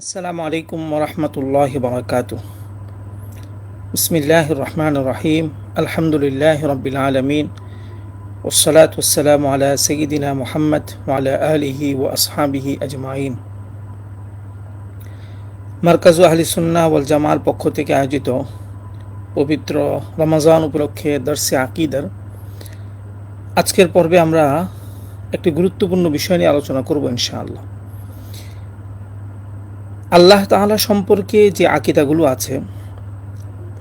আসসালামু আলাইকুম ওরহমতুল্লাহ বারাকাতুহ। বিসমিল্লাহির রহমানির রহিম। আলহামদুলিল্লাহি রাব্বিল আলামিন। ওয়াসসালাতু ওয়াসসালামু আলা সাইয়্যিদিনা মুহাম্মদ ওয়া আলা আলিহি ওয়া আসহাবিহি আজমাইন। মারকাজু আহলি সুন্নাহ ওয়াল জামাআর পক্ষ থেকে আয়োজিত পবিত্র রমজান উপলক্ষে দর্সে আকীদার আজকের পর্বে আমরা একটি গুরুত্বপূর্ণ বিষয় নিয়ে আলোচনা করব ইনশাআল্লাহ। আল্লাহ তাআলা সম্পর্কে যে আকীদাগুলো আছে,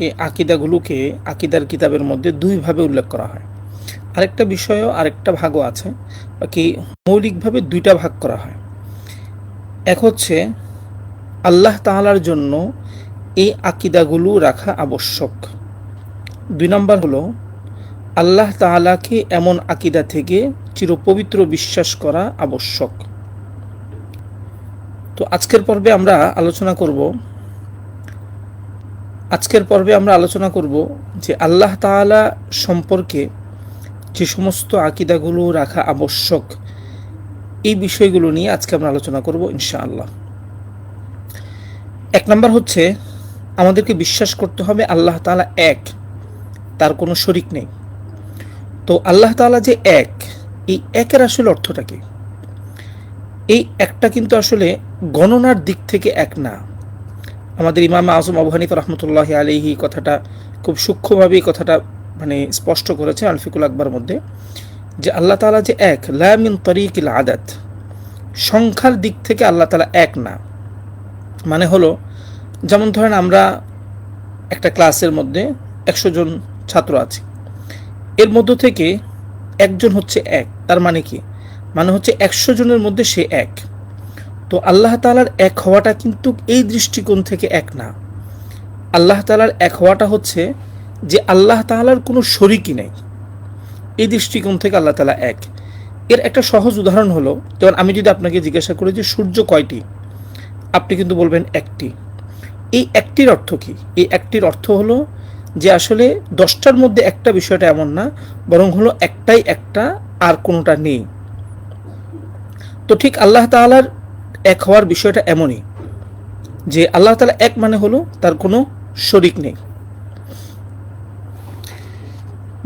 এই আকিদাগুলোকে আকিদার কিতাবের মধ্যে দুইভাবে উল্লেখ করা হয়। আরেকটা বিষয়ও আরেকটা ভাগও আছে, বাকি মৌলিকভাবে দুইটা ভাগ করা হয়। এক হচ্ছে আল্লাহ তাআলার জন্য এই আকিদাগুলো রাখা আবশ্যক। দুই নম্বর হলো আল্লাহ তাআলাকে এমন আকিদা থেকে চিরপবিত্র বিশ্বাস করা আবশ্যক। তো আজকের পর্বে আমরা আলোচনা করব যে আল্লাহ তাআলা সম্পর্কে যে সমস্ত আকিদাগুলো রাখা আবশ্যক, এই বিষয়গুলো নিয়ে আজকে আমরা আলোচনা করব ইনশাআল্লাহ। এক নম্বর হচ্ছে আমাদেরকে বিশ্বাস করতে হবে আল্লাহ তাআলা এক, তার কোনো শরিক নেই। তো আল্লাহ তাআলা যে এক, এই একের আসলে অর্থটা কি? এই একটা কিন্তু আসলে গণনার দিক থেকে এক না। আমাদের ইমাম আজম আবু হানিফা রহমতুল্লাহি আলাইহি কথাটা খুব সূক্ষ্মভাবে কথাটা স্পষ্ট করেছে আল ফিকুল আকবার মধ্যে, যে আল্লাহ তাআলা যে এক, লা মিন তরিকিল আদাত, সংখ্যার দিক থেকে আল্লাহ তাআলা এক না। মানে হলো, যেমন ধরেন আমরা একটা ক্লাসের মধ্যে 100 জন ছাত্র আছি, এর মধ্য থেকে একজন হচ্ছে এক, তার মানে কি? মানে হচ্ছে 100 জনের মধ্যে সে এক। তো আল্লাহ তাআলার এক হওয়াটা কিন্তু এই দৃষ্টিকোণ থেকে এক না। আল্লাহ তাআলার এক হওয়াটা হচ্ছে যে আল্লাহ তাআলার কোনো শরিকই নেই, এই দৃষ্টিকোণ থেকে আল্লাহ তাআলা এক। এর একটা সহজ উদাহরণ হলো, যেমন আমি যদি আপনাকে জিজ্ঞাসা করি যে সূর্য কয়টি, আপনি কিন্তু বলবেন একটি। এই একটির অর্থ কি? এই একটির অর্থ হলো যে আসলে 10টার মধ্যে একটা, বিষয়টা এমন না, বরং হলো একটাই একটা, আর কোনোটা নেই। তো ঠিক আল্লাহ তাআলার এক হওয়ার বিষয়টা এমনই, যে আল্লাহ তাআলা এক মানে হলো তার কোনো শরিক নেই।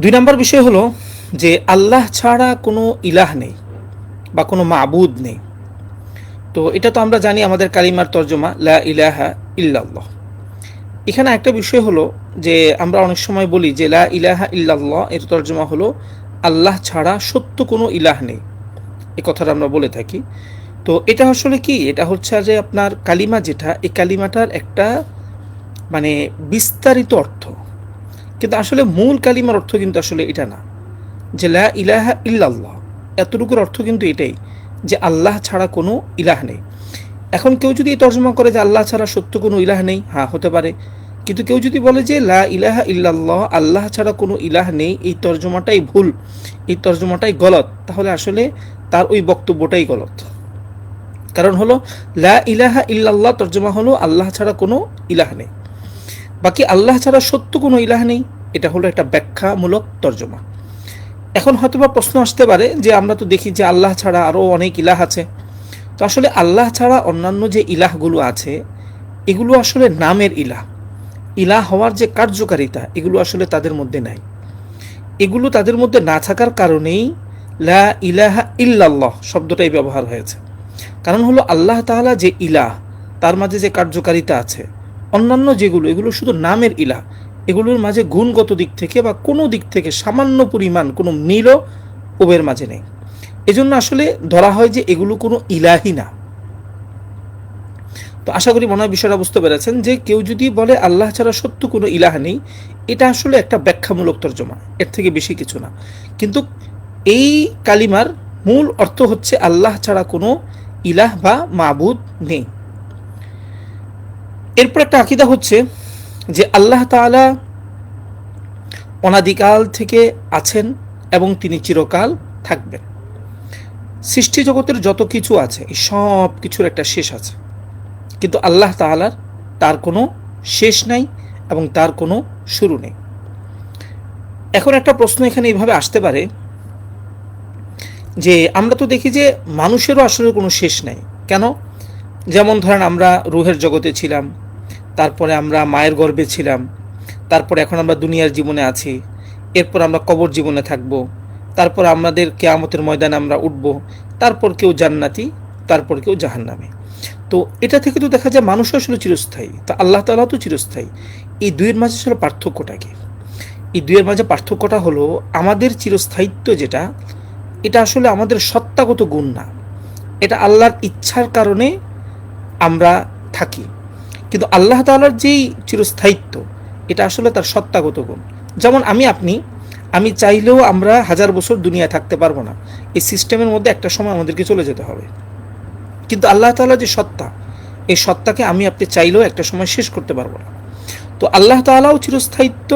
দুই নম্বর বিষয় হলো যে আল্লাহ ছাড়া কোনো ইলাহ নেই বা কোনো মাবুদ নেই। তো এটা তো আমরা জানি, আমাদের কালিমার তর্জমা লা ইলাহা ইল্লাল্লাহ। এখানে একটা বিষয় হলো যে আমরা অনেক সময় বলি যে লা ইলাহা ইল্লাল্লাহ, এর তর্জমা হলো আল্লাহ ছাড়া সত্য কোনো ইলাহ নেই, এই কথাটা আমরা বলে থাকি। তো এটা আসলে কি? এটা হচ্ছে যে আপনার কালিমা যেটা, এই কালিমাটার একটা বিস্তারিত অর্থ, কিন্তু আসলে মূল কালিমার অর্থ কিন্তু আসলে এটা না, যে লা ইলাহা ইল্লাল্লাহ এতটুকুর অর্থ কিন্তু এটাই, যে আল্লাহ ছাড়া কোনো ইলাহ নেই। এখন কেউ যদি তর্জমা করে যে আল্লাহ ছাড়া সত্য কোনো ইলাহ নেই, হ্যাঁ হতে পারে। কিন্তু কেউ যদি বলে যে লা ইলাহা ইল্লাল্লাহ, আল্লাহ ছাড়া কোনো ইলাহ নেই, এই তর্জমাটাই ভুল, এই তর্জমাটাই গলত, তাহলে আসলে তার ওই বক্তব্যটাই গলত। কারণ হলো লা ইলাহা ইল্লাল্লাহ তর্জমা হলো আল্লাহ ছাড়া কোনো ইলাহ নেই, বাকি আল্লাহ ছাড়া সত্য কোনো ইলাহ নেই, এটা হলো একটা ব্যাখ্যামূলক তর্জমা। এখন হয়তোবা প্রশ্ন আসতে পারে যে আমরা তো দেখি যে আল্লাহ ছাড়া আরও অনেক ইলাহ আছে। তো আসলে আল্লাহ ছাড়া অন্যান্য যে ইলাহগুলো আছে, এগুলো আসলে নামের ইলাহ। ইলাহ হওয়ার যে কার্যকারিতা, এগুলো আসলে তাদের মধ্যে নাই। এগুলো তাদের মধ্যে না থাকার কারণেই লা ইলাহা ইল্লাল্লাহ শব্দটাই ব্যবহার হয়েছে। কারণ হলো আল্লাহ তাআলা যে ইলাহ, তার মাঝে যে কার্যকারিতা আছে, অন্যান্য যেগুলো, এগুলো শুধু নামের ইলাহ। এগুলোর মাঝে গুণগত দিক থেকে বা কোনো দিক থেকে সামান্য পরিমাণ কোনো মিলও ওদের মাঝে নেই। এজন্য আসলে ধরা হয় যে এগুলো কোনো ইলাহি না। তো আশা করি মনে হয় বিষয়টা বুঝতে পেরেছেন, যে কেউ যদি বলে আল্লাহ ছাড়া সত্য কোনো ইলাহ নেই, এটা আসলে একটা ব্যাখ্যামূলক তর্জমা, এর থেকে বেশি কিছু না। কিন্তু এই কালিমার মূল অর্থ হচ্ছে আল্লাহ ছাড়া কোনো ইলাহ বা মাবুদ নেই। এরপর একটা আকীদা হচ্ছে যে আল্লাহ তাআলা অনাদিকাল থেকে আছেন এবং তিনি চিরকাল থাকবেন। সৃষ্টি জগতের যত কিছু আছে, এই সব কিছুর একটা শেষ আছে, কিন্তু আল্লাহ তাআলার তার কোনো শেষ নাই এবং তার কোনো শুরু নেই। এখন একটা প্রশ্ন এখানে এইভাবে আসতে পারে যে আমরা তো দেখি যে মানুষেরও আসলে কোনো শেষ নাই। কেন? যেমন ধরেন আমরা রুহের জগতে ছিলাম, তারপরে আমরা মায়ের গর্ভে ছিলাম, তারপরে এখন আমরা দুনিয়ার জীবনে আছি, এরপর আমরা কবর জীবনে থাকব, তারপর আমাদের কিয়ামতের ময়দানে আমরা উঠব, তারপর কেউ জান্নাতি, তারপর কেউ জাহান্নামে। তো এটা থেকে তো দেখা যায় মানুষ আসলে চিরস্থায়ী, তা আল্লাহ তাআলা তো চিরস্থায়ী। এই দুইয়ের মাঝে আসলে পার্থক্যটা কি? এই দুইয়ের মাঝে পার্থক্যটা হলো আমাদের চিরস্থায়িত্ব যেটা, এটা আসলে আমাদের সত্তাগত গুণ না, এটা আল্লাহর ইচ্ছার কারণে আমরা থাকি। কিন্তু আল্লাহ তাআলার যেই চিরস্থায়িত্ব, এটা আসলে তার সত্তাগত গুণ। যেমন আমি চাইলেও আমরা 1000 বছর দুনিয়ায় থাকতে পারবো না, এই সিস্টেমের মধ্যে একটা সময় আমাদেরকে চলে যেতে হবে। কিন্তু আল্লাহ তাআলা যে সত্তা, এই সত্তাকে আপনি চাইলেও একটা সময় শেষ করতে পারবো না। তো আল্লাহ তাআলাও চিরস্থায়িত্ব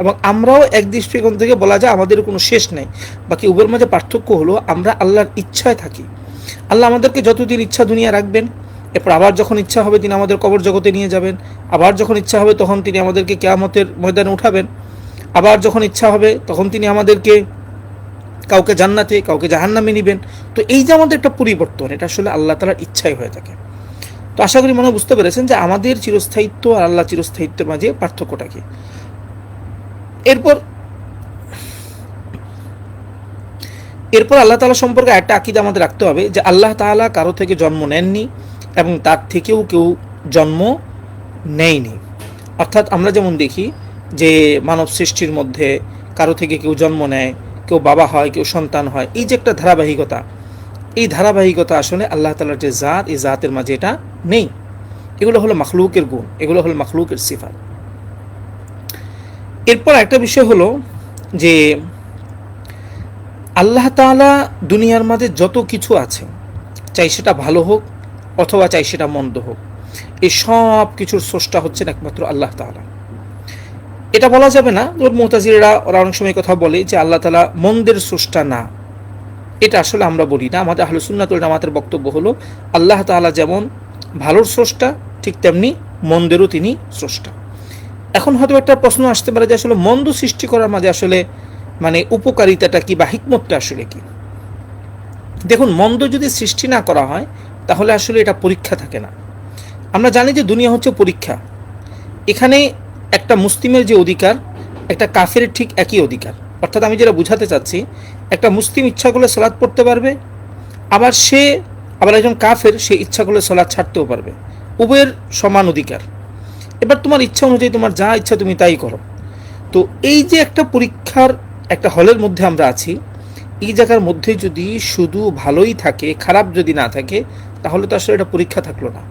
এবং আমরাও এক দৃষ্টিকোণ থেকে বলা যায় আমাদের কোনো শেষ নেই। বাকি উভয়ের মাঝে পার্থক্য হলো আমরা আল্লাহর ইচ্ছায় থাকি। আল্লাহ আমাদেরকে যতদিন ইচ্ছা দুনিয়া রাখবেন, এরপর আবার যখন ইচ্ছা হবে তিনি আমাদের কবর জগতে নিয়ে যাবেন, আবার যখন ইচ্ছা হবে তখন তিনি আমাদেরকে কিয়ামতের ময়দানে উঠাবেন, আবার যখন ইচ্ছা হবে তখন তিনি আমাদেরকে কাউকে জান্নাতে কাউকে জাহান্নামে নেবেন। তো এই যে আমাদের একটা পরিবর্তন, এটা আসলে আল্লাহ তাআলার ইচ্ছাই হয়ে থাকে। তো আশা করি মনে বুঝতে পেরেছেন যে আমাদের চিরস্থায়িত্ব আর আল্লাহ চিরস্থায়িত্বের মাঝে পার্থক্যটা কি। এরপর এরপর আল্লাহ তাআলা সম্পর্কে একটা আকীদা আমাদের রাখতে হবে যে আল্লাহ তাআলা কারো থেকে জন্ম নেননি এবং তার থেকেও কেউ জন্ম নেয়নি। অর্থাৎ আমরা যেমন দেখি যে মানব সৃষ্টির মধ্যে কারো থেকে কেউ জন্ম নেয়, কেউ বাবা হয়, কেউ সন্তান হয়, এই যে একটা ধারাবাহিকতা, এই ধারাবাহিকতা আসলে আল্লাহ তাআলার যে জাত, এই জাতের মাঝে এটা নেই। এগুলো হলো মাখলুকের গুণ, এগুলো হলো মাখলুকের সিফাত। এরপর একটা বিষয় হলো যে আল্লাহ তাআলা দুনিয়ার মাঝে যত কিছু আছে, চাই সেটা ভালো হোক অথবা চাই সেটা মন্দ হোক, এই সব কিছুর স্রষ্টা হচ্ছেন একমাত্র আল্লাহ তাআলা। এটা বলা যাবে না, মুতাজিলিরা ওরা অনেক সময় কথা বলে যে আল্লাহ তাআলা মন্দের স্রষ্টা না, এটা আসলে আমরা বলি না। আমাদের আহলুস সুন্নাত ওয়াল জামাতের বক্তব্য হলো আল্লাহ তাআলা যেমন ভালোর স্রষ্টা, ঠিক তেমনি মন্দেরও তিনি স্রষ্টা। এখন হয়তো একটা প্রশ্ন আসতে পারে যে আসলে মন্দ সৃষ্টি করার মাঝে আসলে মানে উপকারিতাটা কি বা হিকমতটা আসলে কি? দেখুন, মন্দ যদি সৃষ্টি না করা হয় তাহলে আসলে এটা পরীক্ষা থাকে না। আমরা জানি যে দুনিয়া হচ্ছে পরীক্ষা। এখানে একটা মুসলিমের যে অধিকার, একটা কাফের ঠিক একই অধিকার। অর্থাৎ আমি যেটা বুঝাতে চাচ্ছি, একটা মুসলিম ইচ্ছা করলে সালাত পড়তে পারবে, আবার একজন কাফের সে ইচ্ছা করলে সালাত ছাড়তেও পারবে, উভয়ের সমান অধিকার। এবার তোমার ইচ্ছা অনুযায়ী তোমার যা ইচ্ছা তুমি তাই করো। তো এই যে একটা পরীক্ষার একটা হলের মধ্যে আমরা আছি, এই জায়গার মধ্যে যদি শুধু ভালোই থাকে, খারাপ যদি না থাকে, তাহলে তো আসলে এটা পরীক্ষা থাকলো না।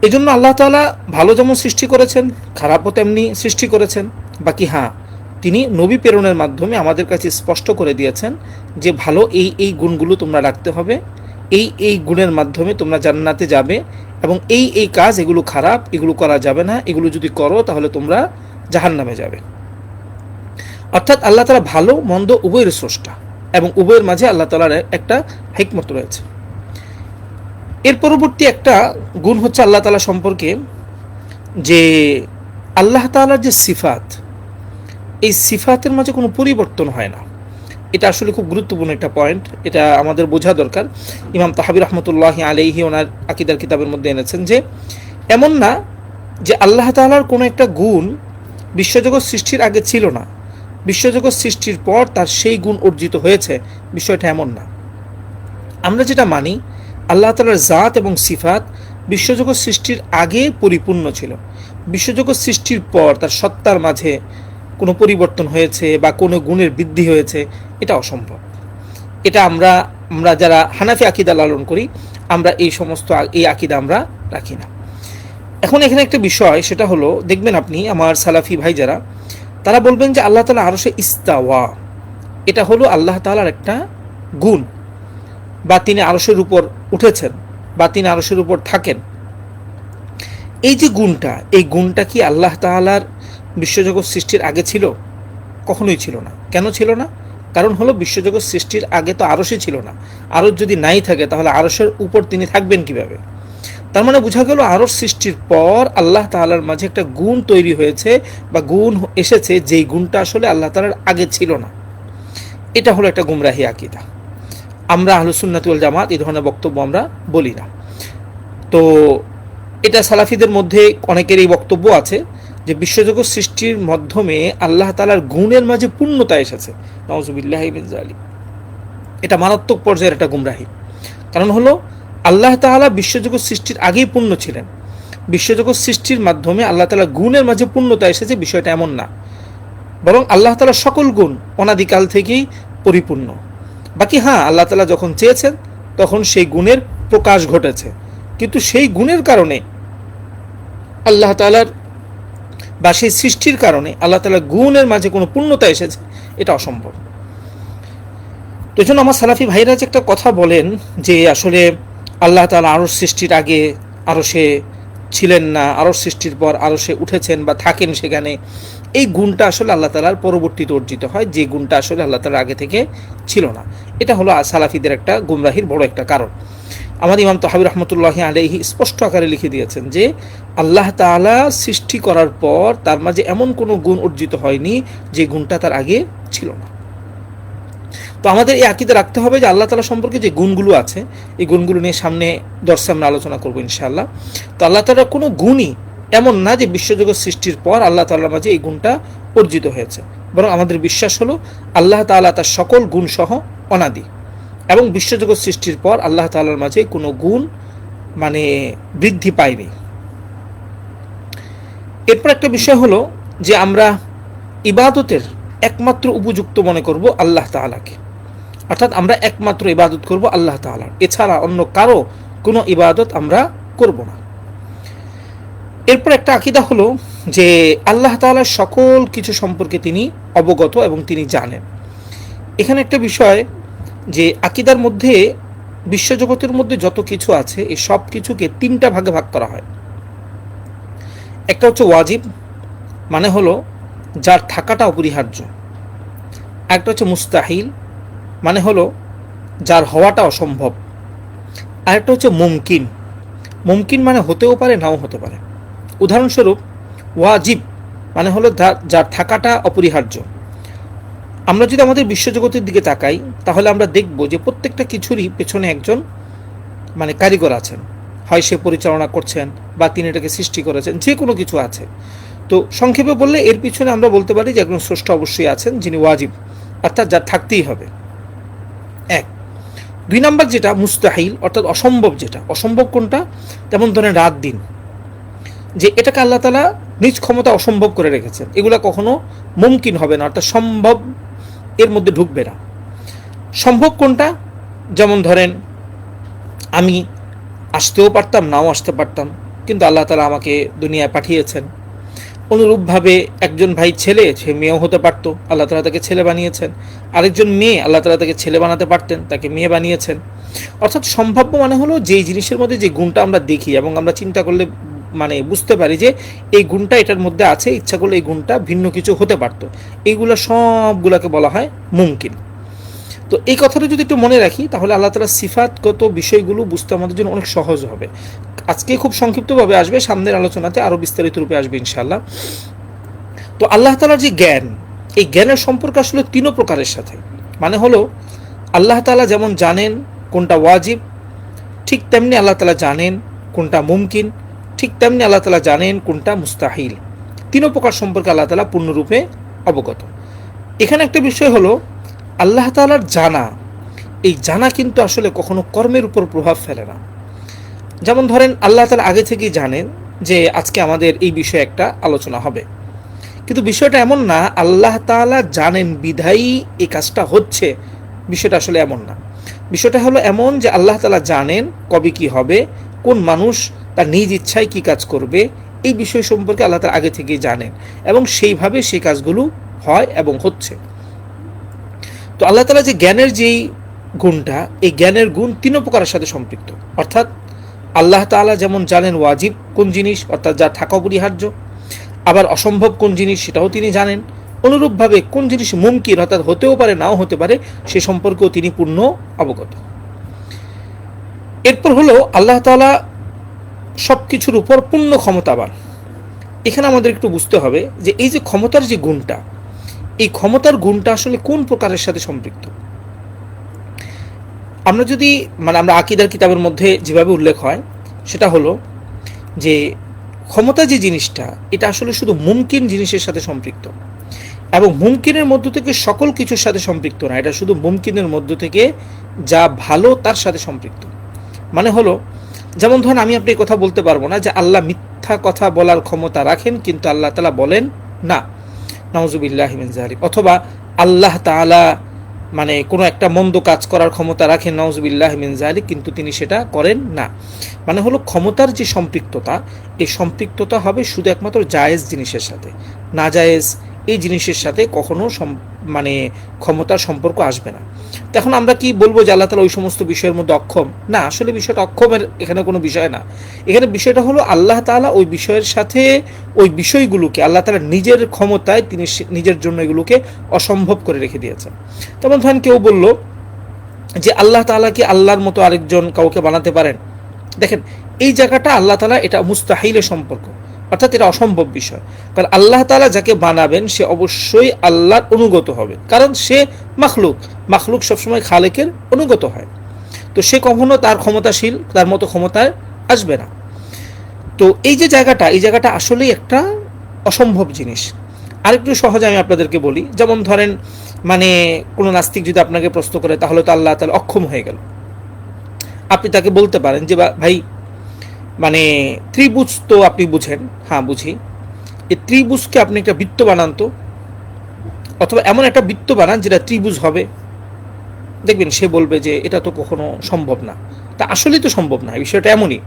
এই জন্য আল্লাহ তাআলা ভালো যেমন সৃষ্টি করেছেন, খারাপও তেমনি সৃষ্টি করেছেন। বাকি হ্যাঁ, তিনি নবী প্রেরণের মাধ্যমে আমাদের কাছে স্পষ্ট করে দিয়েছেন যে ভালো এই এই গুণগুলো তোমরা রাখতে হবে, এই এই গুণের মাধ্যমে তোমরা জান্নাতে যাবে, এবং এই এই কাজ, এগুলো খারাপ, এগুলো করা যাবে না, এগুলো যদি করো তাহলে তোমরা জাহান্নামে যাবে। অর্থাৎ আল্লাহ তাআলা ভালো মন্দ উভয়ের স্রষ্টা এবং উভয়ের মাঝে আল্লাহ তাআলার একটা হিকমত রয়েছে। এর পরবর্তী একটা গুণ হচ্ছে আল্লাহ তাআলা সম্পর্কে যে আল্লাহ তাআলার যে সিফাত, এই সিফাতের মাঝে কোনো পরিবর্তন হয় না। এটা আসলে খুব গুরুত্বপূর্ণ একটা পয়েন্ট, এটা আমাদের বোঝা দরকার। ইমাম তাহাবী রহমতুল্লাহি আলাইহি ওনার আকীদার কিতাবের মধ্যে এনেছেন যে এমন না যে আল্লাহ তাআলার কোনো একটা গুণ বিশ্বজগৎ সৃষ্টির আগে ছিল না, বিশ্বজগৎ সৃষ্টির পর তার সেই গুণ অর্জিত হয়েছে, বিষয়টা এমন না। আমরা যেটা মানি আল্লাহ তাআলার জাত এবং সিফাত বিশ্বজগৎ সৃষ্টির আগে পরিপূর্ণ ছিল, বিশ্বজগৎ সৃষ্টির পর তার সত্তার মাঝে কোনো পরিবর্তন হয়েছে বা কোনো গুণের বৃদ্ধি হয়েছে, এটা অসম্ভব। এটা আমরা যারা হানাফি আকীদা লালন করি, আমরা এই সমস্ত আকীদা আমরা রাখি না। এখন এখানে একটা বিষয়, সেটা হলো দেখবেন আপনি আমার সালাফি ভাই যারা, তারা বলবেন যে আল্লাহ তাআলা আরশে ইস্তাওয়া, এটা হলো আল্লাহ তাআলার একটা গুণ, বা তিনি আরশের উপর উঠেছেন, বা তিনি আরশের উপর থাকেন। এই যে গুণটা, এই গুণটা কি আল্লাহ তাআলার বিশ্বজগৎ সৃষ্টির আগে ছিল? কখনোই ছিল না। কেন ছিল না? কারণ হলো বিশ্বজগৎ সৃষ্টির আগে তো আরশই ছিল না। আরশ যদি নাই থাকে তাহলে আরশের উপর তিনি থাকবেন কিভাবে? তার মানে বোঝা গেল আরশ সৃষ্টির পর আল্লাহ তাআলার মাঝে একটা গুণ তৈরি হয়েছে বা গুণ এসেছে, যেই গুণটা আসলে আল্লাহ তাআলার আগে ছিল না। এটা হলো একটা গুমরাহি আকীদা। আমরা আহলুস সুন্নাত ওয়াল জামাত এই ধরনের বক্তব্য আমরা বলি না। তো এটা সালাফিদের মধ্যে অনেকেরই বক্তব্য আছে যে বিশ্বজগৎ সৃষ্টির মাধ্যমে আল্লাহ তাআলার গুণের মাঝে পূর্ণতা এসেছে। নাউজুবিল্লাহি মিন যালিক। এটা মারাত্মক পর্যায়ের একটা গুমরাহি। কারণ হলো আল্লাহ তাআলা বিশ্বজগৎ সৃষ্টির আগেই পূর্ণ ছিলেন, বিশ্বজগৎ সৃষ্টির মাধ্যমে আল্লাহ তাআলা গুণের মাঝে পূর্ণতা এসেছে, বিষয়টা এমন না। বরং আল্লাহ তাআলা সকল গুণ অনাদিকাল থেকেই পরিপূর্ণ। বাকি হ্যাঁ, আল্লাহ তাআলা যখন চেয়েছেন তখন সেই গুণের প্রকাশ ঘটেছে, কিন্তু সেই গুণের কারণে আল্লাহ তাআলার বা সেই সৃষ্টির কারণে আল্লাহ তাআলা গুণের মাঝে কোনো পূর্ণতা এসেছে, এটা অসম্ভব। তো এই জন্য আমার সালাফি ভাইরা যে একটা কথা বলেন যে আসলে আল্লাহ তাআলা আরশ সৃষ্টির আগে আরশে ছিলেন না, আরশ সৃষ্টির পর আরশে উঠেছেন বা থাকেন সেখানে, এই গুণটা আসলে আল্লাহ তাআলার পরবর্তীতে অর্জিত হয়, যে গুণটা আসলে আল্লাহ তাআলার আগে থেকে ছিল না। এটা হলো সালাফিদের একটা গুমরাহির বড় একটা কারণ। আমাদের ইমাম তাহাবী রহমতুল্লাহি আলাইহি স্পষ্ট আকারে লিখে দিয়েছেন যে আল্লাহ তাআলা সৃষ্টি করার পর তার মাঝে এমন কোনো গুণ অর্জিত হয়নি যে গুণটা তার আগে ছিল না। তো আমাদের এই আকীদা রাখতে হবে যে আল্লাহ তাআলা সম্পর্কে যে গুণগুলো আছে, এই গুণগুলো নিয়ে সামনে দর্শে আমরা আলোচনা করবো ইনশাআল্লাহ। তো আল্লাহ তাআলার কোনো গুণই এমন না যে বিশ্বজগৎ সৃষ্টির পর আল্লাহ তাআলার মাঝে এই গুণটা অর্জিত হয়েছে, বরং আমাদের বিশ্বাস হলো আল্লাহ তাআলা তার সকল গুণ সহ অনাদি, এবং বিশ্বজগৎ সৃষ্টির পর আল্লাহ তাআলার মাঝে কোনো গুণ মানে বৃদ্ধি পায়নি। এরপর একটা বিষয় হলো যে আমরা ইবাদতের একমাত্র উপযুক্ত মনে করব আল্লাহ তাআলাকে, অর্থাৎ আমরা একমাত্র ইবাদত করব আল্লাহ তাআলার, এছাড়া অন্য কারো কোনো ইবাদত আমরা করব না। এরপর একটা আকীদা হলো যে আল্লাহ তাআলার সকল কিছু সম্পর্কে তিনি অবগত এবং তিনি জানেন। এখানে একটা বিষয় যে আকীদার মধ্যে বিশ্বজগতের মধ্যে যত কিছু আছে এই সব কিছুকে তিনটা ভাগে ভাগ করা হয়। একটা হচ্ছে ওয়াজিব, মানে হলো যার থাকাটা অপরিহার্য। একটা হচ্ছে মুস্তাহিল, মানে হলো যার হওয়াটা অসম্ভব। আরেকটা হচ্ছে মুমকিন, মুমকিন মানে হতেও পারে নাও হতে পারে। উদাহরণস্বরূপ ওয়াজিব মানে হলো যার থাকাটা অপরিহার্য। আমরা যদি আমাদের বিশ্বজগতের দিকে তাকাই তাহলে আমরা দেখব যে প্রত্যেকটা কিছুরই পেছনে একজন মানে কারিগর আছেন, হয় সে পরিচালনা করছেন বা তিনি এটাকে সৃষ্টি করেছেন, যে কোনো কিছু আছে। তো সংক্ষেপে বললে এর পিছনে আমরা বলতে পারি যে একজন স্রষ্টা অবশ্যই আছেন যিনি ওয়াজিব, অর্থাৎ যার থাকতেই হবে। এক। দুই নাম্বার যেটা মুস্তাহিল, অর্থাৎ অসম্ভব। যেটা অসম্ভব কোনটা? যেমন ধরেন রাত দিন, যে এটাকে আল্লাহ তাআলা নিজ ক্ষমতা অসম্ভব করে রেখেছেন, এগুলা কখনো মুমকিন হবে না, অর্থাৎ সম্ভব এর মধ্যে ঢুকবে না। সম্ভব কোনটা? যেমন ধরেন আমি আসতেও পারতাম, নাও আসতে পারতাম, কিন্তু আল্লাহ তাআলা আমাকে দুনিয়ায় পাঠিয়েছেন। অনুরূপভাবে একজন ভাই ছেলে, সে মেয়েও হতে পারতো, আল্লাহ তাআলা তাকে ছেলে বানিয়েছেন। আরেকজন মেয়ে, আল্লাহ তাআলা তাকে ছেলে বানাতে পারতেন, তাকে মেয়ে বানিয়েছেন। অর্থাৎ সম্ভাব্য মানে হলো যেই জিনিসের মধ্যে যে গুণটা আমরা দেখি এবং আমরা চিন্তা করলে মানে বুঝতে পারি যে এই গুণটা এটার মধ্যে আছে, ইচ্ছা করলে এই গুণটা ভিন্ন কিছু হতে পারতো, এইগুলো সবগুলোকে বলা হয় মুমকিন। তো এই কথাটা যদি একটু মনে রাখি তাহলে আল্লাহ তাআলার সিফাতগত বিষয়গুলো বুঝতে আমাদের জন্য অনেক সহজ হবে। আজকে খুব সংক্ষিপ্তভাবে আসবে, সামনের আলোচনাতে আরও বিস্তারিত রূপে আসবে ইনশাআল্লাহ। তো আল্লাহ তাআলার যে জ্ঞান, এই জ্ঞানের সম্পর্ক আসলে তিন প্রকারের সাথে। মানে হলো আল্লাহ তাআলা যেমন জানেন কোনটা ওয়াজিব, ঠিক তেমনি আল্লাহ তাআলা জানেন কোনটা মুমকিন, ঠিক তেমনি আল্লাহ তাআলা জানেন কোনটা মুস্তাহিল। তিন প্রকার সম্পর্কে আল্লাহ তাআলা পূর্ণরূপে অবগত। এখানে একটা বিষয় হলো আল্লাহ তাআলার জানা, এই জানা কিন্তু আসলে কখনো কর্মের উপর প্রভাব ফেলে না। যেমন ধরেন আল্লাহ তাআলা আগে থেকেই জানেন যে আজকে আমাদের এই বিষয়ে একটা আলোচনা হবে, কিন্তু বিষয়টা এমন না আল্লাহ তাআলা জানেন বিধায়ী এই কাজটা হচ্ছে, বিষয়টা আসলে এমন না। বিষয়টা হলো এমন যে আল্লাহ তাআলা জানেন কবে কি হবে, কোন মানুষ তার নিজ ইচ্ছায় কি কাজ করবে, এই বিষয় সম্পর্কে আল্লাহ তাআলা আগে থেকেই জানেন এবং সেইভাবে সেই কাজগুলো হয় এবং হচ্ছে। তো আল্লাহ তাআলা যে জ্ঞানের যেই গুণটা, এই জ্ঞানের গুণ তিন প্রকারের সাথে সম্পৃক্ত। অর্থাৎ আল্লাহ তাআলা যেমন জানেন ওয়াজিব কোন জিনিস, অর্থাৎ যা থাকা অপরিহার্য, আবার অসম্ভব কোন জিনিস সেটাও তিনি জানেন। অনুরূপভাবে কোন জিনিস মুমকিন, অর্থাৎ হতেও পারে নাও হতে পারে, সে সম্পর্কেও তিনি পূর্ণ অবগত। এরপর হলো আল্লাহ তাআলা সব কিছুর উপর পূর্ণ ক্ষমতাবান। এখানে আমাদের একটু বুঝতে হবে যে এই যে ক্ষমতার যে গুণটা, এই ক্ষমতার গুণটা আসলে কোন প্রকারের সাথে সম্পৃক্ত। আমরা যদি আমরা আকীদার কিতাবের মধ্যে যেভাবে উল্লেখ হয় সেটা হলো যে ক্ষমতা যে জিনিসটা, এটা আসলে শুধু মুমকিন জিনিসের সাথে সম্পৃক্ত, এবং মুমকিনের মধ্য থেকে সকল কিছুর সাথে সম্পৃক্ত না, এটা শুধু মুমকিনের মধ্য থেকে যা ভালো তার সাথে সম্পৃক্ত। মানে হলো, যেমন ধরেন আমি আপনি কথা বলতে পারবো না যে আল্লাহ মিথ্যা কথা বলার ক্ষমতা রাখেন, কিন্তু আল্লাহ তাআলা বলেন না, নাউজুবিল্লাহি মিন যালিক। অথবা আল্লাহ তাআলা মানে কোনো একটা মন্দ কাজ করার ক্ষমতা রাখেন, নাউজুবিল্লাহি মিন যালিক, কিন্তু তিনি সেটা করেন না। মানে হলো ক্ষমতার যে সম্পৃক্ততা, এই সম্পৃক্ততা হবে শুধু একমাত্র জায়েজ জিনিসের সাথে, না জায়েজ এই জিনিসের সাথে কখনো মানে ক্ষমতার সম্পর্ক আসবে না। তো এখন আমরা কি বলবো যে আল্লাহ তাআলা ওই সমস্ত বিষয়ের মধ্যে অক্ষম? না, আসলে বিষয়টা অক্ষমের এখানে কোনো বিষয় না। এখানে বিষয়টা হলো আল্লাহ তাআলা ওই বিষয়ের সাথে ওই বিষয়গুলোকে আল্লাহ তাআলা নিজের ক্ষমতায় তিনি নিজের জন্য এগুলোকে অসম্ভব করে রেখে দিয়েছেন। তেমন ধরেন কেউ বলল যে আল্লাহ তাআলা কি আল্লাহর মতো আরেকজন কাউকে বানাতে পারেন? দেখেন, এই জায়গাটা আল্লাহ তাআলা এটা মুস্তাহিলের সম্পর্ক, অর্থাৎ এটা অসম্ভব বিষয়। কারণ আল্লাহ তাআলা যাকে বানাবেন সে অবশ্যই আল্লাহর অনুগত হবে, কারণ সে মাখলুক, মাখলুক সবসময় খালেকের অনুগত হয়। তো সে কখনো তার ক্ষমতাশীল তার মতো ক্ষমতায় আসবে না। তো এই যে জায়গাটা, এই জায়গাটা আসলেই একটা অসম্ভব জিনিস। আরেকটু সহজে আমি আপনাদেরকে বলি, যেমন ধরেন মানে কোনো নাস্তিক যদি আপনাকে প্রশ্ন করে তাহলে তো আল্লাহ তাআলা অক্ষম হয়ে গেল। আপনি তাকে বলতে পারেন যে ভাই মানে ত্রিভুজ তো আপনি বুঝেন, হ্যাঁ বুঝি, এই ত্রিভুজকে আপনি একটা বৃত্ত বানান তো, অথবা এমন একটা বৃত্ত বানান যেটা ত্রিভুজ হবে, দেখবেন সে বলবে যে এটা তো কখনো সম্ভব না। তা আসলেই তো সম্ভব না, বিষয়টা এমনই।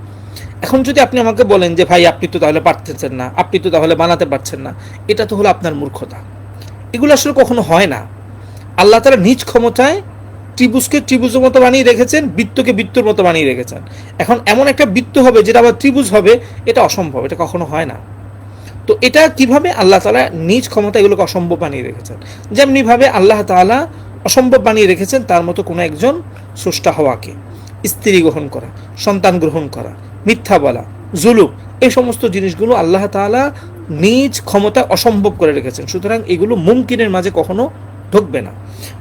এখন যদি আপনি আমাকে বলেন যে ভাই আপনি তো তাহলে পারতেছেন না, আপনি তো তাহলে বানাতে পারছেন না, এটা তো হলো আপনার মূর্খতা। এগুলো আসলে কখনো হয় না। আল্লাহ তাআলা নিজ ক্ষমতায় ত্রিভুজকে ত্রিভুজের মতো বানিয়ে রেখেছেন, বৃত্তকে বৃত্তর মতো বানিয়ে রেখেছেন। এখন এমন একটা বৃত্ত হবে যেটা আবার ত্রিভুজ হবে, এটা অসম্ভব, এটা কখনো হয় না। তো এটা কিভাবে? আল্লাহ তাআলা নিজ ক্ষমতা এগুলোকে অসম্ভব বানিয়ে রেখেছেন। যেমনিভাবে আল্লাহ তাআলা অসম্ভব বানিয়ে রেখেছেন তার মতো কোনো একজন স্রষ্টা হওয়াকে, স্ত্রী গ্রহণ করা, সন্তান গ্রহণ করা, মিথ্যা বলা, জুলুম, এই সমস্ত জিনিসগুলো আল্লাহ তাআলা নিজ ক্ষমতা অসম্ভব করে রেখেছেন। সুতরাং এগুলো মুমকিনের মাঝে কখনো ঢুকবে না।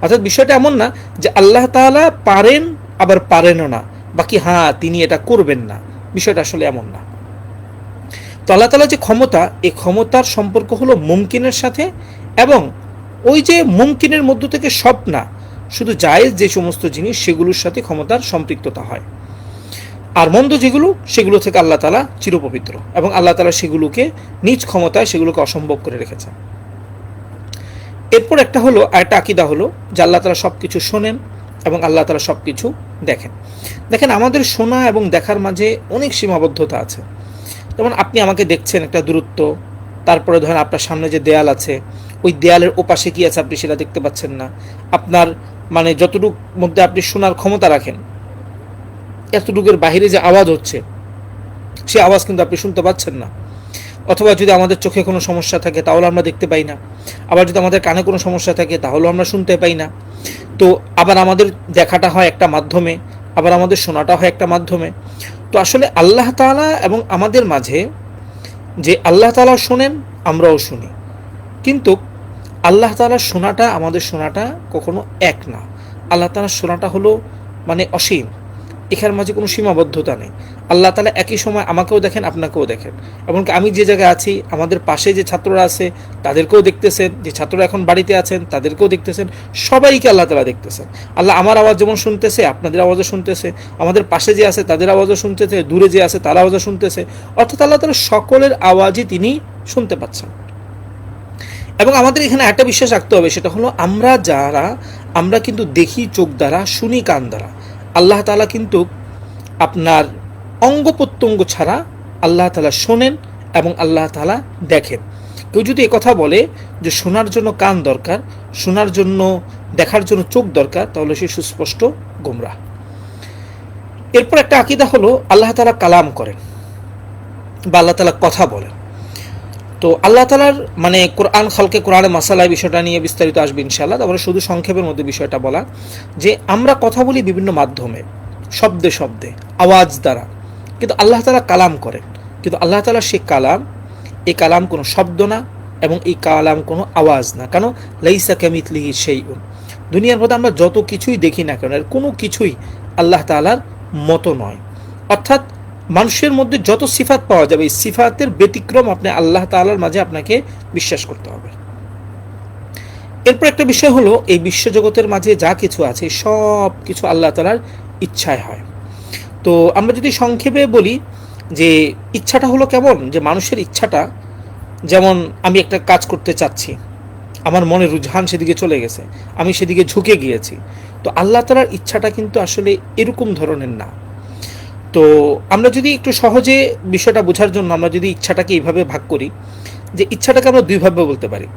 অর্থাৎ বিষয়টা এমন না যে আল্লাহ তাআলা পারেন আবার পারেনও না, বাকি হ্যাঁ তিনি এটা করবেন না, বিষয়টা আসলে এমন না। তো আল্লাহ তাআলা যে ক্ষমতা, এই ক্ষমতার সম্পর্ক হলো মুমকিনের সাথে, এবং ওই যে মুমকিনের মধ্য থেকে সব না, শুধু জায়েজ যে সমস্ত জিনিস সেগুলোর সাথে ক্ষমতার সম্পৃক্ততা হয়। আর মন্দ যেগুলো সেগুলো থেকে আল্লাহ তাআলা চিরপবিত্র, এবং আল্লাহ তাআলা সেগুলোকে নিজ ক্ষমতায় সেগুলোকে অসম্ভব করে রেখেছেন। এরপর একটা হলো আরেকটা আকীদা হলো যে আল্লাহ তাআলা সব কিছু শোনেন এবং আল্লাহ তাআলা সব কিছু দেখেন। দেখেন, আমাদের শোনা এবং দেখার মাঝে অনেক সীমাবদ্ধতা আছে। যেমন আপনি আমাকে দেখছেন একটা দূরত্ব, তারপরে ধরেন আপনার সামনে যে দেয়াল আছে, ওই দেয়ালের ওপাশে কি আছে আপনি সেটা দেখতে পাচ্ছেন না। আপনার মানে যতটুক মধ্যে আপনি শোনার ক্ষমতা রাখেন, এতটুকুর বাহিরে যে আওয়াজ হচ্ছে সে আওয়াজ কিন্তু আপনি শুনতে পাচ্ছেন না। অথবা যদি আমাদের চোখে কোনো সমস্যা থাকে তাহলে আমরা দেখতে পাই না, আবার যদি আমাদের কানে কোনো সমস্যা থাকে তাহলেও আমরা শুনতে পাই না। তো আবার আমাদের দেখাটা হয় একটা মাধ্যমে, আবার আমাদের শোনাটা হয় একটা মাধ্যমে। তো আসলে আল্লাহ তাআলা এবং আমাদের মাঝে যে আল্লাহ তাআলা শোনেন, আমরাও শুনি, কিন্তু আল্লাহ তাআলার শোনাটা আমাদের শোনাটা কখনো এক না। আল্লাহ তাআলার শোনাটা হলো মানে অসীম, এখার মাঝে কোনো সীমাবদ্ধতা নেই। আল্লাহ তাআলা একই সময় আমাকেও দেখেন, আপনাকেও দেখেন। এমনকি আমি যে জায়গায় আছি, আমাদের পাশে যে ছাত্ররা আছে তাদেরকেও দেখতেছেন, যে ছাত্ররা এখন বাড়িতে আছেন তাদেরকেও দেখতেছেন, সবাইকে আল্লাহ তাআলা দেখতেছেন। আল্লাহ আমার আওয়াজ যেমন শুনতেছে, আপনাদের আওয়াজও শুনতেছে, আমাদের পাশে যে আছে তাদের আওয়াজও শুনতেছে, দূরে যে আছে তার আওয়াজও শুনতেছে। অর্থাৎ আল্লাহ তাআলা সকলের আওয়াজই তিনি শুনতে পাচ্ছেন। এবং আমাদের এখানে একটা বিশ্বাস রাখতে হবে, সেটা হলো আমরা কিন্তু দেখি চোখ দ্বারা, শুনি কান দ্বারা। আল্লাহ তাআলা কিন্তু আপনার অঙ্গ প্রত্যঙ্গ ছাড়া আল্লাহ তাআলা শোনেন এবং আল্লাহ তাআলা দেখেন। কেউ যদি কথা বলে যে শোনার জন্য কান দরকার, শোনার জন্য দেখার জন্য চোখ দরকার, তাহলে সে সুস্পষ্ট গোমরাহ। এরপর একটা আকীদা হলো আল্লাহ তাআলা কালাম করেন বা আল্লাহ তাআলা কথা বলেন। তো আল্লাহ তাআলার মানে কোরআন খালকে কোরআনে মাসালায় বিষয়টা নিয়ে বিস্তারিত আসবে ইনশাআল্লাহ। তারপরে শুধু সংক্ষেপের মধ্যে বিষয়টা বলা যে আমরা কথা বলি বিভিন্ন মাধ্যমে, শব্দে শব্দে, আওয়াজ দ্বারা, কিন্তু আল্লাহ তাআলা কালাম করেন। কিন্তু আল্লাহ তাআলার সেই কালাম, এই কালাম কোনো শব্দ না এবং এই কালাম কোনো আওয়াজ না। কেন? লাইসা কামিথলিহি শাইউন। দুনিয়ার মধ্যে আমরা যত কিছুই দেখি না কেন, এর কোনো কিছুই আল্লাহ তাআলার মতো নয়। অর্থাৎ মানুষের মধ্যে যত সিফাত পাওয়া যাবে এই সিফাতের ব্যতিক্রম আপনি আল্লাহ তাআলার মাঝে আপনাকে বিশ্বাস করতে হবে। এরপর একটা বিষয় হলো, এই বিশ্বজগতের মাঝে যা কিছু আছে সব কিছু আল্লাহ তাআলার ইচ্ছায় হয়। তো আমরা যদি সংক্ষেপে বলি যে ইচ্ছাটা হলো কেমন, যে মানুষের ইচ্ছাটা যেমন, আমি একটা কাজ করতে চাচ্ছি, আমার মনে রুঝান সেদিকে চলে গেছে, আমি সেদিকে ঝুঁকে গিয়েছি। তো আল্লাহ তাআলার ইচ্ছাটা কিন্তু আসলে এরকম ধরনের না। তো আমরা যদি একটু সহজে বিষয়টা বোঝার জন্য আমরা যদি ইচ্ছাটাকে এইভাবে ভাগ করি, যে ইচ্ছাটাকে আমরা দুইভাবে বলতে পারি।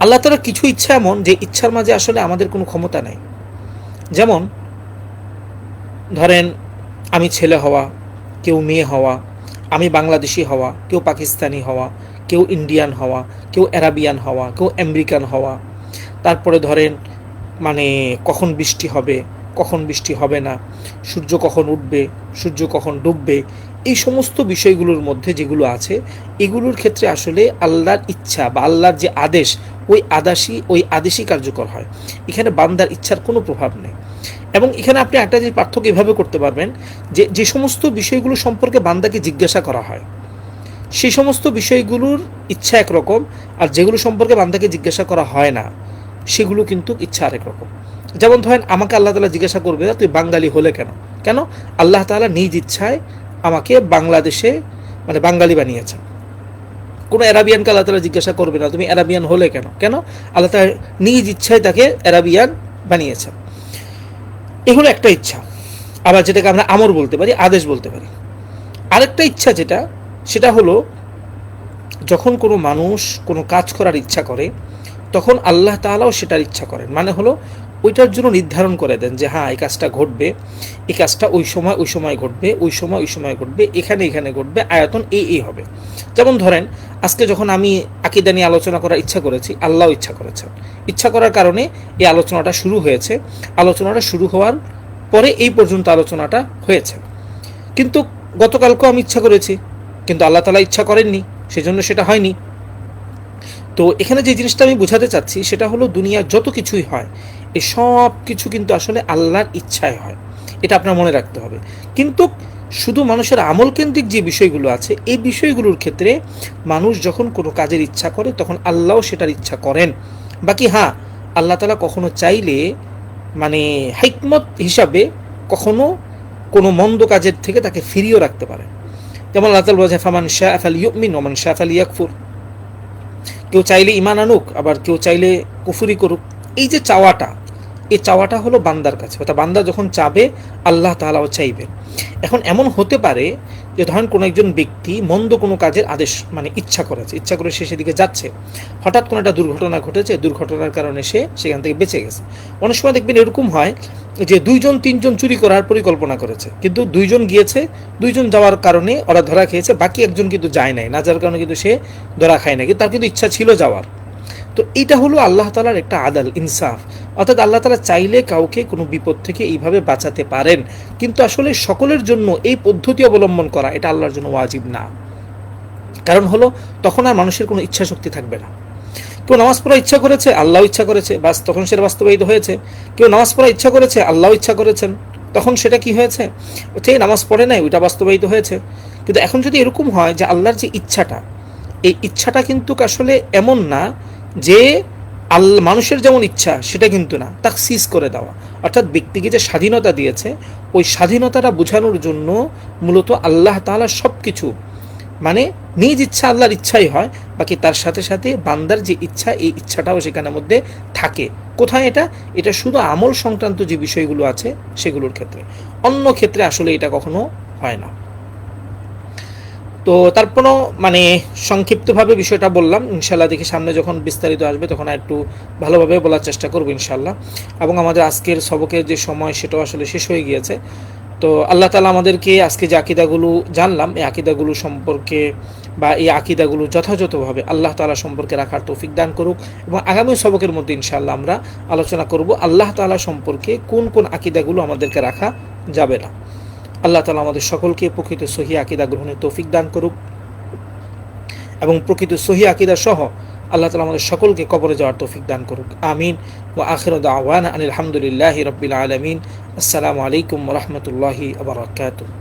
আল্লাহ তাআলার কিছু ইচ্ছা এমন যে ইচ্ছার মাঝে আসলে আমাদের কোনো ক্ষমতা নেই। যেমন ধরেন, আমি ছেলে হওয়া, কেউ মেয়ে হওয়া, আমি বাংলাদেশি হওয়া, কেউ পাকিস্তানি হওয়া, কেউ ইন্ডিয়ান হওয়া, কেউ অ্যারাবিয়ান হওয়া, কেউ আমেরিকান হওয়া। তারপরে ধরেন মানে কখন বৃষ্টি হবে, কখন বৃষ্টি হবে না, সূর্য কখন উঠবে, সূর্য কখন ডুববে, এই সমস্ত বিষয়গুলোর মধ্যে যেগুলো আছে এগুলোর ক্ষেত্রে আসলে আল্লাহর ইচ্ছা বা আল্লাহর যে আদেশ, ওই আদেশই কার্যকর হয়। এখানে বান্দার ইচ্ছার কোনো প্রভাব নেই। এবং এখানে আপনি একটা যে পার্থক্য এভাবে করতে পারবেন, যে যে সমস্ত বিষয়গুলো সম্পর্কে বান্দাকে জিজ্ঞাসা করা হয় সেই সমস্ত বিষয়গুলোর ইচ্ছা একরকম, আর যেগুলো সম্পর্কে বান্দাকে জিজ্ঞাসা করা হয় না সেগুলো কিন্তু ইচ্ছা আরেক রকম। যেমন ধরেন, আমাকে আল্লাহ তাআলা জিজ্ঞাসা করবে তুই বাঙালি হলে কেন? কেন? আল্লাহ তাআলা নিজ ইচ্ছায় আমাকে বাংলাদেশে মানে বাঙালি বানিয়েছেন। কোনো অ্যারাবিয়ানকে আল্লাহ তাআলা জিজ্ঞাসা করবে না তুমি অ্যারাবিয়ান হলে কেন? কেন? আল্লাহ তাআলা নিজ ইচ্ছায় তাকে অ্যারাবিয়ান বানিয়েছেন। এ হলো একটা ইচ্ছা, আবার যেটাকে আমরা আমর বলতে পারি, আদেশ বলতে পারি। আরেকটা ইচ্ছা যেটা, সেটা হলো যখন কোনো মানুষ কোনো কাজ করার ইচ্ছা করে তখন আল্লাহ তাআলাও সেটার ইচ্ছা করেন। মানে হলো ওইটার জন্য নির্ধারণ করে দেন যে হ্যাঁ এই কাজটা ঘটবে, এই কাজটা ওই সময় ঘটবে, ওই সময় ঘটবে, এখানে ঘটবে, আয়তন এই হবে। যেমন ধরেন, আজকে যখন আমি আকীদা নিয়ে আলোচনা করার ইচ্ছা করেছি, আল্লাহও ইচ্ছা করেছেন। ইচ্ছা করার কারণে এই আলোচনাটা শুরু হয়েছে। আলোচনাটা শুরু হওয়ার পরে এই পর্যন্ত আলোচনাটা হয়েছে। কিন্তু গতকালকেও আমি ইচ্ছা করেছি, কিন্তু আল্লাহ তাআলা ইচ্ছা করেননি, সেজন্য সেটা হয়নি। তো এখানে যে জিনিসটা আমি বোঝাতে চাচ্ছি সেটা হলো, দুনিয়ার যত কিছুই হয় এই সব কিছু কিন্তু আসলে আল্লাহর ইচ্ছায় হয়, এটা আপনার মনে রাখতে হবে। কিন্তু শুধু মানুষের আমল কেন্দ্রিক যে বিষয়গুলো আছে এই বিষয়গুলোর ক্ষেত্রে মানুষ যখন কোনো কাজের ইচ্ছা করে তখন আল্লাহও সেটার ইচ্ছা করেন। বাকি হ্যাঁ, আল্লাহ তাআলা কখনো চাইলে মানে হিকমত হিসাবে কখনো কোনো মন্দ কাজের থেকে তাকে ফিরিয়েও রাখতে পারে। যেমন আল্লাহ তাআলা বলেছেন, ফামান শাআ ফালইউমিন ওয়া মান শাআ ফালইয়াকফুর। কেউ চাইলে ইমান আনুক, আবার কেউ চাইলে কুফরি করুক। এই যে চাওয়াটা, এই চাওয়াটা হলো বান্দার কাছে, অর্থাৎ বান্দা যখন চাবে আল্লাহ তাআলাও চাইবেন। এখন এমন হতে পারে যে ধরেন কোনো একজন ব্যক্তি মন্দ কোনো কাজের আদেশ মানে ইচ্ছা করে সে সেদিকে যাচ্ছে, হঠাৎ কোনো একটা দুর্ঘটনা ঘটেছে, দুর্ঘটনার কারণে সে সেখান থেকে বেঁচে গেছে। অনেক সময় দেখবেন এরকম হয় যে 2-3জন চুরি করার পরিকল্পনা করেছে, কিন্তু 2জন গিয়েছে, 2জন যাওয়ার কারণে ওরা ধরা খেয়েছে, বাকি একজন কিন্তু যায় নাই, না যাওয়ার কারণে কিন্তু সে ধরা খায় না, কিন্তু তার কিন্তু ইচ্ছা ছিল যাওয়ার। তো এটা হলো আল্লাহ তাআলার একটা আদাল, ইনসাফ। অর্থাৎ আল্লাহ তাআলা চাইলে কাউকে কোনো বিপদ থেকে এইভাবে বাঁচাতে পারেন, কিন্তু আসলে সকলের জন্য এই পদ্ধতি অবলম্বন করা এটা আল্লাহর জন্য ওয়াজিব না। কারণ হলো তখন আর মানুষের কোনো ইচ্ছা শক্তি থাকবে না। কেউ নামাজ পড়া ইচ্ছা করেছে, আল্লাহ ইচ্ছা করেছে, বাস তখন সেটা বাস্তবায়িত হয়েছে। কেউ নামাজ পড়া ইচ্ছা করেছে, আল্লাহ ইচ্ছা করেছেন, তখন সেটা কি হয়েছে, যে নামাজ পড়ে নাই ওইটা বাস্তবায়িত হয়েছে। কিন্তু এখন যদি এরকম হয় যে আল্লাহর যে ইচ্ছাটা, এই ইচ্ছাটা কিন্তু আসলে এমন না যে মানুষের যেমন ইচ্ছা সেটা কিন্তু না, তাকসিস করে দেওয়া, অর্থাৎ ব্যক্তিকে যে স্বাধীনতা দিয়েছে ওই স্বাধীনতাটা বোঝানোর জন্য মূলত আল্লাহ তাআলা সব কিছু মানে নিজ ইচ্ছা আল্লাহর ইচ্ছাই হয়, বাকি তার সাথে সাথে বান্দার যে ইচ্ছা এই ইচ্ছাটাও সেখানের মধ্যে থাকে। কোথায়? এটা শুধু আমল সংক্রান্ত যে বিষয়গুলো আছে সেগুলোর ক্ষেত্রে, অন্য ক্ষেত্রে আসলে এটা কখনো হয় না। তো তারপরও মানে সংক্ষিপ্তভাবে বিষয়টা বললাম, ইনশাল্লাহ দেখি সামনে যখন বিস্তারিত আসবে তখন একটু ভালোভাবে বলার চেষ্টা করবো ইনশাল্লাহ। এবং আমাদের আজকের সবকের যে সময় সেটাও আসলে শেষ হয়ে গিয়েছে। তো আল্লাহ তাআলা আমাদেরকে আজকে যে আকিদাগুলো জানলাম এই আকিদাগুলো সম্পর্কে বা এই আকিদাগুলো যথাযথভাবে আল্লাহ তাআলা সম্পর্কে রাখার তৌফিক দান করুক। এবং আগামী সবকের মধ্যে ইনশাআল্লাহ আমরা আলোচনা করব আল্লাহ তাআলা সম্পর্কে কোন কোন আকিদাগুলো আমাদেরকে রাখা যাবে না। আল্লাহ তাআলা আমাদের সকলকে প্রকৃত সহিহ আকিদা গ্রহণের তৌফিক দান করুক এবং প্রকৃত সহিহ আকিদা সহ আল্লাহ তাআলা আমাদের সকলকে কবরে যাওয়ার তৌফিক দান করুক। আমিন। ওয়া আখিরু দাওয়ানা আনিল হামদুলিল্লাহি রাব্বিল আলামিন। আসসালামু আলাইকুম ওয়া রাহমাতুল্লাহি ওয়া বারাকাতুহু।